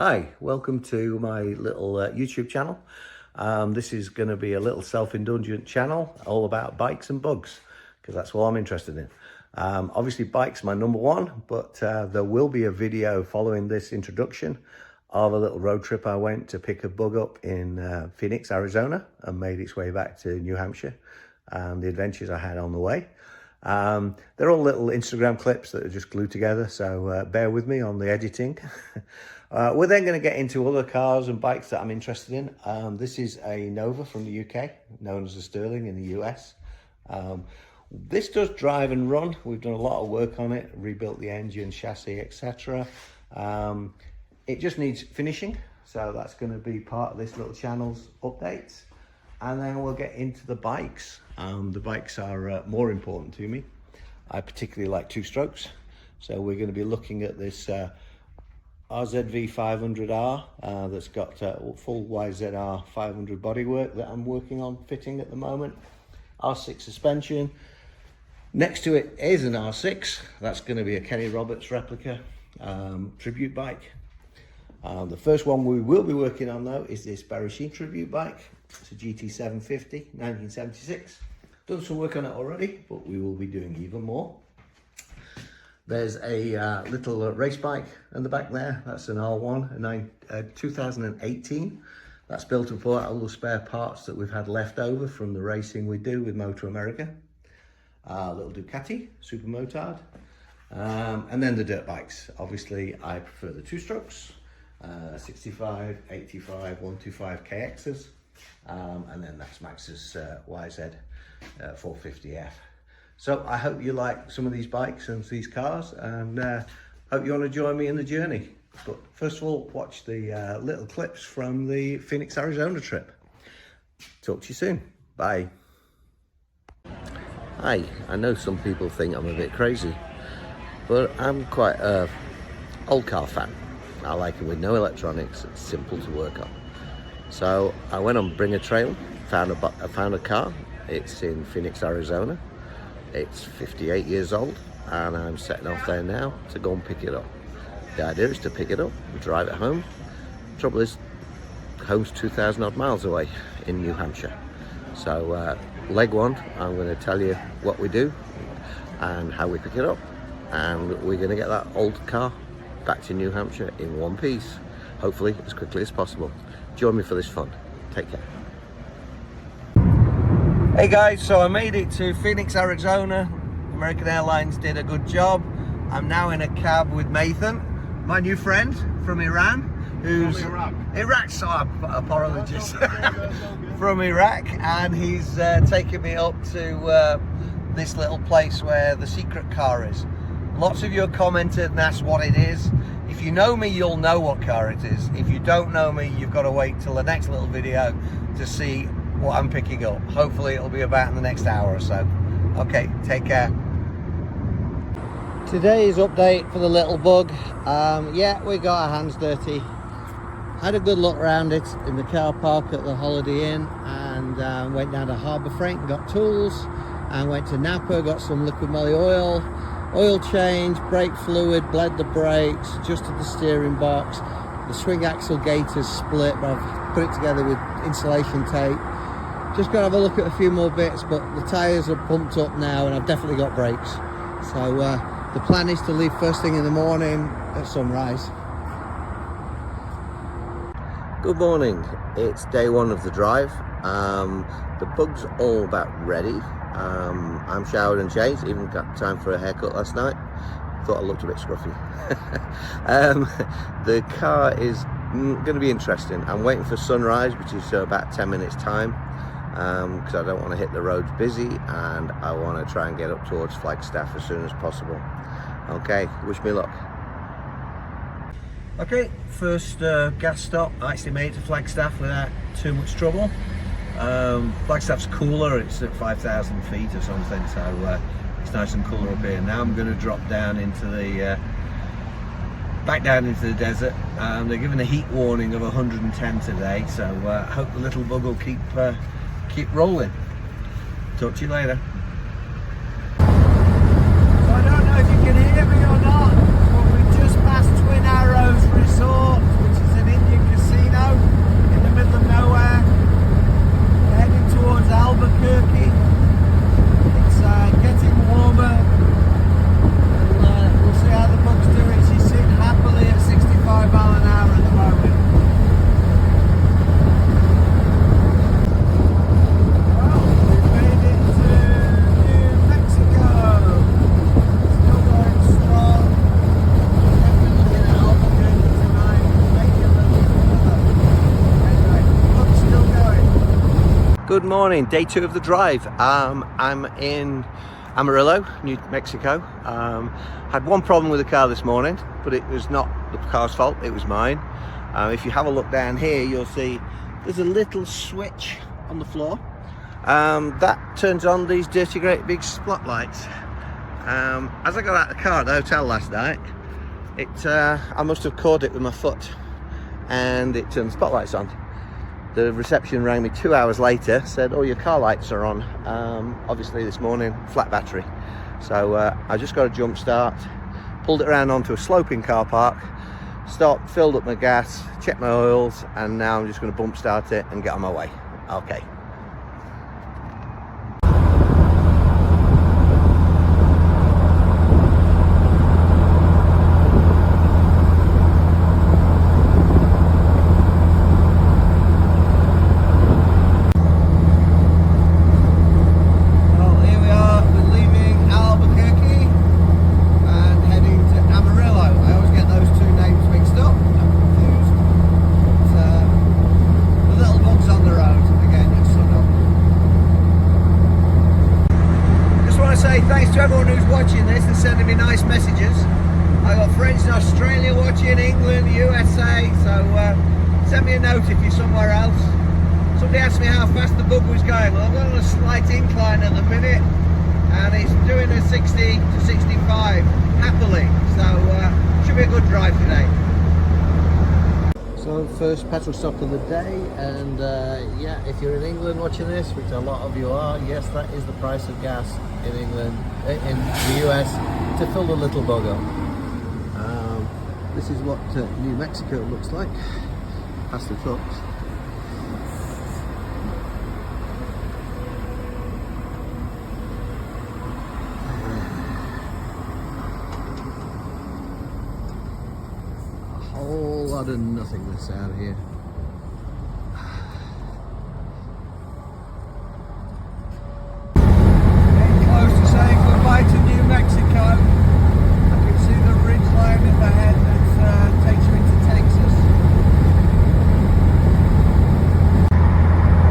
Hi, welcome to my little YouTube channel. This is going to be a little self-indulgent channel all about bikes and bugs, because that's what I'm interested in. Obviously bikes my number one, but there will be a video following this introduction of a little road trip I went to pick a bug up in Phoenix, Arizona, and made its way back to New Hampshire, and the adventures I had on the way. They're all little Instagram clips that are just glued together, so bear with me on the editing. We're then going to get into other cars and bikes that I'm interested in. This is a Nova from the UK, known as a Sterling in the US. This does drive and run. We've done a lot of work on it, rebuilt the engine, chassis, etc. It just needs finishing, so that's going to be part of this little channel's updates. And then we'll get into the bikes. The bikes are more important to me. I particularly like two-strokes, so we're going to be looking at this RZV500R that's got full YZR 500 bodywork that I'm working on fitting at the moment. R6 suspension. Next to it is an R6. That's going to be a Kenny Roberts replica tribute bike. The first one we will be working on though is this Barry Sheen tribute bike. It's a GT750, 1976. Done some work on it already, but we will be doing even more. There's a little race bike in the back there. That's an R1, a 2018. That's built up all the spare parts that we've had left over from the racing we do with Motor America. Little Ducati, super motard. And then the dirt bikes. Obviously, I prefer the two-strokes. 65, 85, 125 KXs. And then that's Max's YZ 450F. So I hope you like some of these bikes and these cars, and hope you want to join me in the journey. But first of all, watch the little clips from the Phoenix, Arizona trip. Talk to you soon. Bye. Hi, I know some people think I'm a bit crazy, but I'm quite a old car fan. I like it with no electronics. It's simple to work on. So I went on Bring a Trail, found a car. It's in Phoenix, Arizona. It's 58 years old, and I'm setting off there now to go and pick it up. The idea is to pick it up and drive it home. Trouble is, home's 2,000 odd miles away in New Hampshire. So leg one, I'm going to tell you what we do and how we pick it up, and we're going to get that old car back to New Hampshire in one piece, hopefully as quickly as possible. Join me for this fun. Take care. Hey guys, so I made it to Phoenix, Arizona. American Airlines did a good job. I'm now in a cab with Nathan, my new friend from Iran, who's from Iraq, so apologies. From Iraq, and he's taken me up to this little place where the secret car is. Lots of you have commented and asked what it is. If you know me, you'll know what car it is. If you don't know me, you've got to wait till the next little video to see what I'm picking up. Hopefully it'll be about in the next hour or so. Okay, take care. Today's update for the little bug. Yeah, we got our hands dirty. Had a good look around it in the car park at the Holiday Inn, and went down to Harbour Freight and got tools, and went to Napa, got some liquid moly oil change, brake fluid, bled the brakes, adjusted the steering box. The swing axle gate is split, but I've put it together with insulation tape. Just got to have a look at a few more bits, but the tyres are pumped up now, and I've definitely got brakes. So the plan is to leave first thing in the morning at sunrise. Good morning. It's day one of the drive. The bug's all about ready. I'm showered and changed, even got time for a haircut last night. Thought I looked a bit scruffy. The car is going to be interesting. I'm waiting for sunrise, which is about 10 minutes time, because I don't want to hit the roads busy, and I want to try and get up towards Flagstaff as soon as possible. Okay, wish me luck. Okay, first gas stop. I actually made it to Flagstaff without too much trouble. Flagstaff's cooler, it's at 5,000 feet or something, so it's nice and cooler up here. Now I'm going to drop down into the back down into the desert. They're giving a heat warning of 110 today, so I hope the little bug will keep rolling. Talk to you later. So I don't know if you can hear me or not, but we just passed Twin Arrows Resort, which is Good morning, day 2 of the drive. I'm in Amarillo, New Mexico. Had one problem with the car this morning, but it was not the car's fault, it was mine. If you have a look down here, you'll see there's a little switch on the floor. That turns on these dirty great big spotlights. As I got out of the car at the hotel last night, I must have caught it with my foot and it turned the spotlights on. The reception rang me 2 hours later, said, oh, your car lights are on. Obviously this morning, flat battery. So I just got a jump start, pulled it around onto a sloping car park, stopped, filled up my gas, checked my oils, and now I'm just going to bump start it and get on my way. Okay. Thanks to everyone who's watching this and sending me nice messages. I got friends in Australia watching, England, USA, so send me a note if you're somewhere else. Somebody asked me how fast the bug was going. Well, I'm on a slight incline at the minute and it's doing a 60 to 65 happily, so should be a good drive today. So first petrol stop of the day, and yeah, if you're in England watching this, which a lot of you are, yes, that is the price of gas in England, in the US, to fill the little bug up. This is what New Mexico looks like, past the trucks. A whole lot of nothingness out here. To New Mexico. I can see the ridge line in the head that takes you into Texas.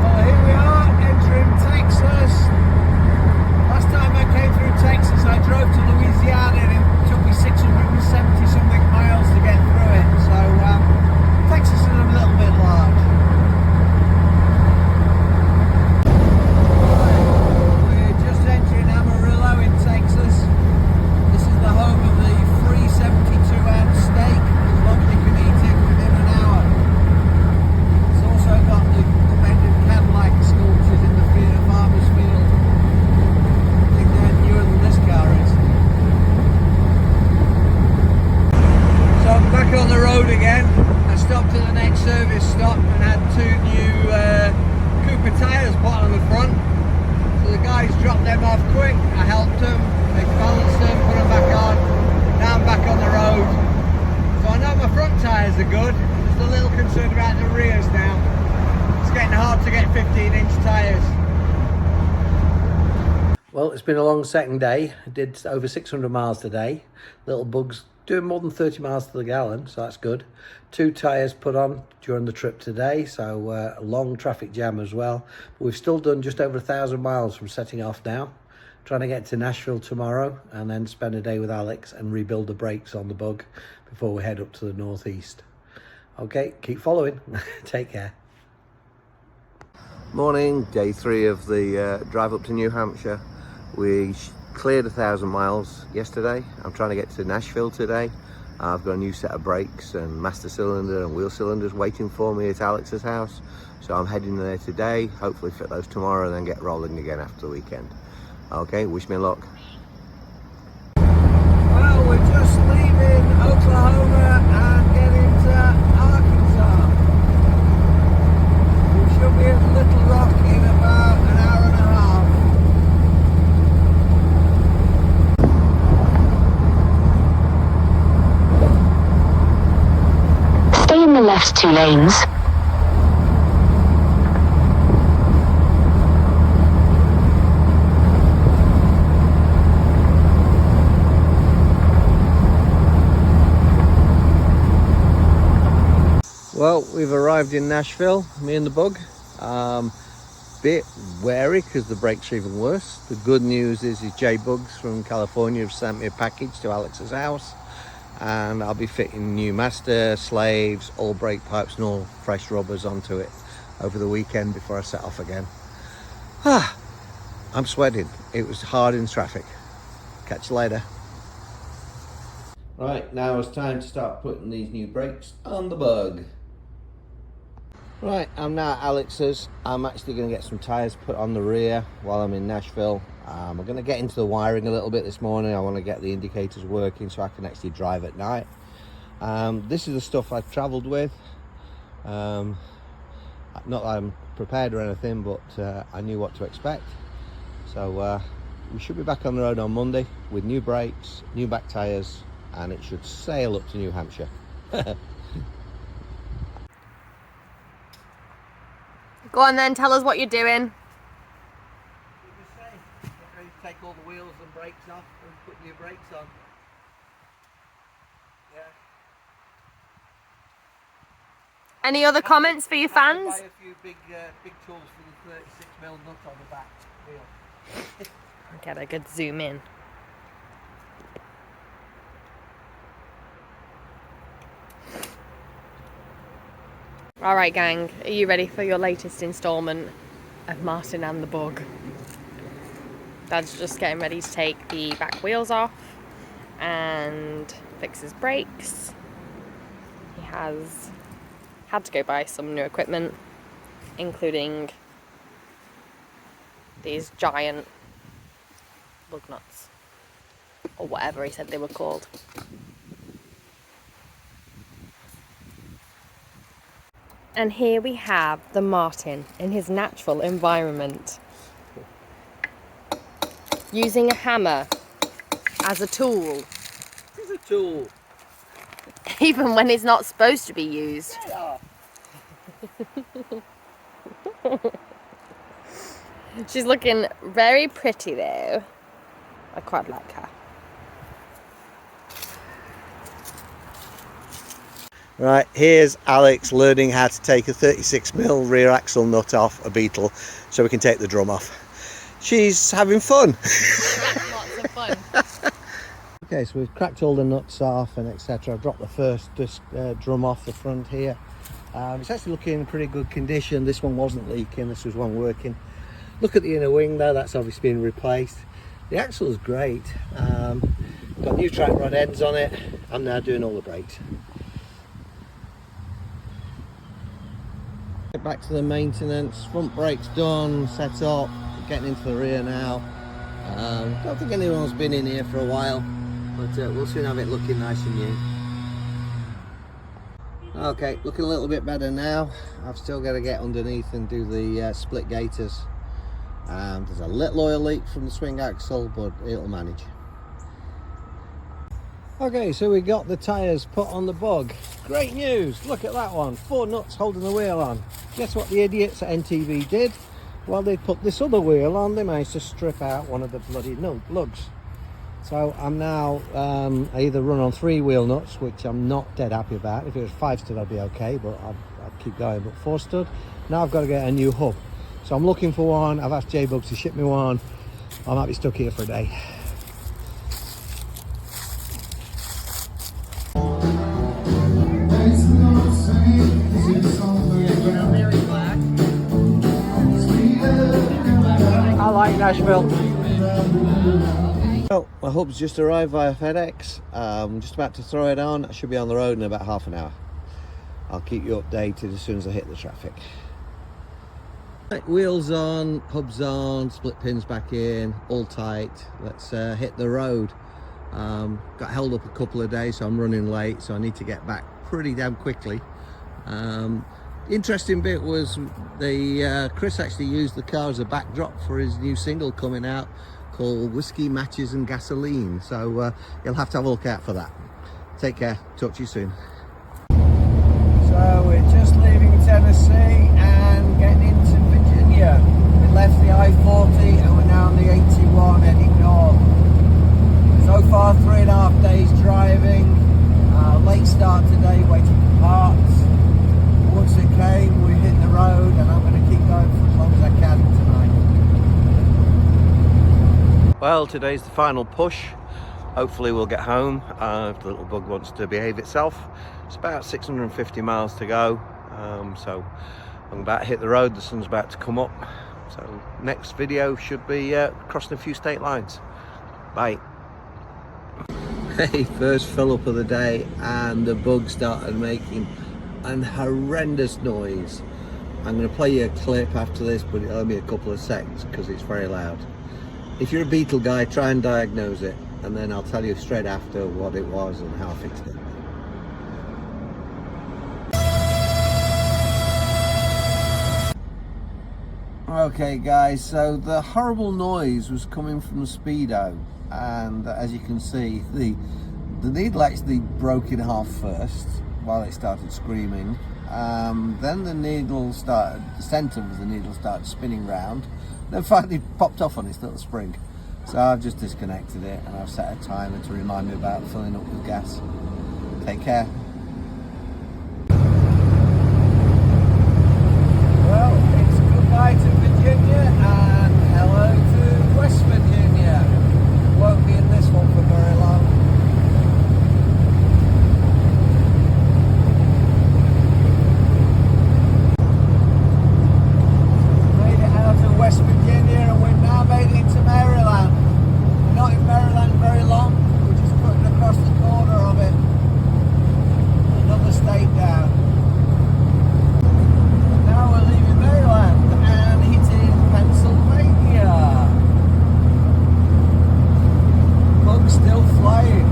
Well, here we are entering Texas. Last time I came through Texas, I drove to Louisiana and it took me 670 something miles to get through it. So Texas is a little bit large. On the road again. I stopped at the next service stop and had 2 new Cooper tyres put on the front. So the guys dropped them off quick. I helped them, they balanced them, put them back on. Now I'm back on the road. So I know my front tyres are good. Just a little concerned about the rears now. It's getting hard to get 15-inch tyres. Well, it's been a long second day. I did over 600 miles today. Little bugs doing more than 30 miles to the gallon, so that's good. 2 tyres put on during the trip today, so a long traffic jam as well. But we've still done just over 1,000 miles from setting off now. Trying to get to Nashville tomorrow and then spend a day with Alex and rebuild the brakes on the bug before we head up to the northeast. Okay, keep following. Take care. Morning, day 3 of the drive up to New Hampshire. We cleared 1,000 miles yesterday. I'm trying to get to Nashville today. I've got a new set of brakes and master cylinder and wheel cylinders waiting for me at Alex's house. So I'm heading there today, hopefully fit those tomorrow and then get rolling again after the weekend. Okay, wish me luck. Well, we're just leaving Oklahoma and getting to Arkansas. We should be at Little Rock in about an hour and a half. Stay in the left 2 lanes. Well, we've arrived in Nashville, me and the bug. bit wary because the brakes are even worse. The good news is J-Bugs from California have sent me a package to Alex's house, and I'll be fitting new master, slaves, all brake pipes and all fresh rubbers onto it over the weekend before I set off again. I'm sweating. It was hard in traffic. Catch you later. Right, now it's time to start putting these new brakes on the bug. Right, I'm now at Alex's. I'm actually going to get some tyres put on the rear while I'm in Nashville. I'm going to get into the wiring a little bit this morning. I want to get the indicators working so I can actually drive at night. This is the stuff I've travelled with. Not that I'm prepared or anything, but I knew what to expect. So we should be back on the road on Monday with new brakes, new back tyres, and it should sail up to New Hampshire. Go on then, tell us what you're doing. Take all the wheels and brakes off and put new brakes on. Yeah. Any other comments for your fans? Buy a few big tools for the 36mm nut on the back wheel. Get a good zoom in. Alright gang, are you ready for your latest instalment of Martin and the Bug? Dad's just getting ready to take the back wheels off and fix his brakes. He has had to go buy some new equipment, including these giant lug nuts, or whatever he said they were called. And here we have the Martin in his natural environment, using a hammer as a tool. This is a tool. Even when it's not supposed to be used. Yeah. She's looking very pretty though. I quite like her. Right, here's Alex learning how to take a 36mm rear axle nut off a Beetle so we can take the drum off. She's having fun. Lots of fun. Okay, so we've cracked all the nuts off and etc. I've dropped the first drum off the front here. It's actually looking in pretty good condition. This one wasn't leaking, this was one working. Look at the inner wing there, that's obviously been replaced. The axle is great. Got new track rod ends on it. I'm now doing all the brakes. Get back to the maintenance. Front brakes done, set up, getting into the rear now. Don't think anyone's been in here for a while, but we'll soon have it looking nice and new. Okay, looking a little bit better now. I've still got to get underneath and do the split gaiters. There's a little oil leak from the swing axle, but it'll manage. Okay, so we got the tyres put on the Bug. Great news, look at that one, 4 nuts holding the wheel on. Guess what the idiots at NTV did? While they put this other wheel on, they managed to strip out one of the bloody lugs. So I'm now, I either run on 3 wheel nuts, which I'm not dead happy about. If it was 5 stud I'd be okay, but I'd keep going. But 4 stud, now I've got to get a new hub. So I'm looking for one. I've asked J-Bugs to ship me one. I might be stuck here for a day. I like Nashville. So my hub's just arrived via FedEx. I'm just about to throw it on. I should be on the road in about half an hour. I'll keep you updated as soon as I hit the traffic. Right, wheels on, hubs on, split pins back in, all tight. Let's hit the road. Got held up a couple of days, so I'm running late, so I need to get back pretty damn quickly. Interesting bit was Chris actually used the car as a backdrop for his new single coming out called Whiskey, Matches and Gasoline, so you'll have to have a look out for that. Take care, talk to you soon. So we're just leaving Tennessee and getting into Virginia. We left the I-40 and we're now on the 81 heading north. So far 3.5 days driving, late start today waiting for parts. Once it came, we hit the road and I'm going to keep going for as long as I can Well, today's the final push. Hopefully we'll get home if the little bug wants to behave itself. It's about 650 miles to go, so I'm about to hit the road. The sun's about to come up, so next video should be crossing a few state lines. Bye. Hey, first fill up of the day, and the bug started making an horrendous noise. I'm going to play you a clip after this, but it'll only be a couple of seconds because it's very loud. If you're a Beetle guy, try and diagnose it, and then I'll tell you straight after what it was and how I fixed it. Okay guys, so the horrible noise was coming from the Speedo, and as you can see, the needle actually broke in half first while it started screaming. Then the centre of the needle started spinning round, then finally popped off on its little spring. So I've just disconnected it, and I've set a timer to remind me about filling up with gas. Take care. Well, it's goodbye to Virginia and hello to West Virginia. Won't be in this one for very long. Made it out of West Virginia, and we've now made it to Maryland. We're not in Maryland very long, we're just cutting across the corner of it. Another state down. Now we're leaving Maryland and hitting Pennsylvania. Bug's still flying.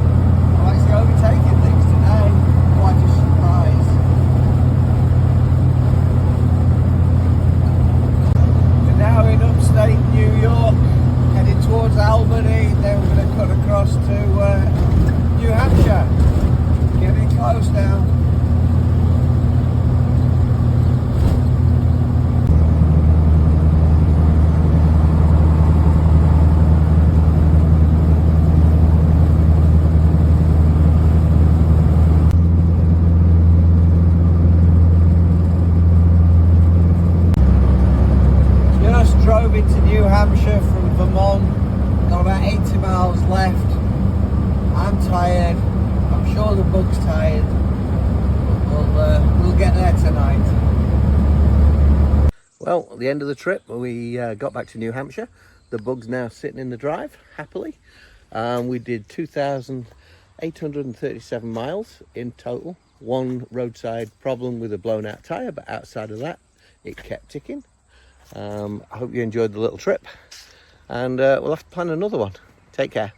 I'm actually overtaking things today. Quite a surprise. We're now in upstate New York, heading towards Albany. Then we're going to cut across to New Hampshire. Getting close now. Drove into New Hampshire from Vermont, got about 80 miles left. I'm tired, I'm sure the bug's tired, but we'll get there tonight. Well, at the end of the trip, we got back to New Hampshire. The bug's now sitting in the drive, happily. We did 2,837 miles in total. One roadside problem with a blown out tyre, but outside of that, it kept ticking. I hope you enjoyed the little trip, and we'll have to plan another one. Take care.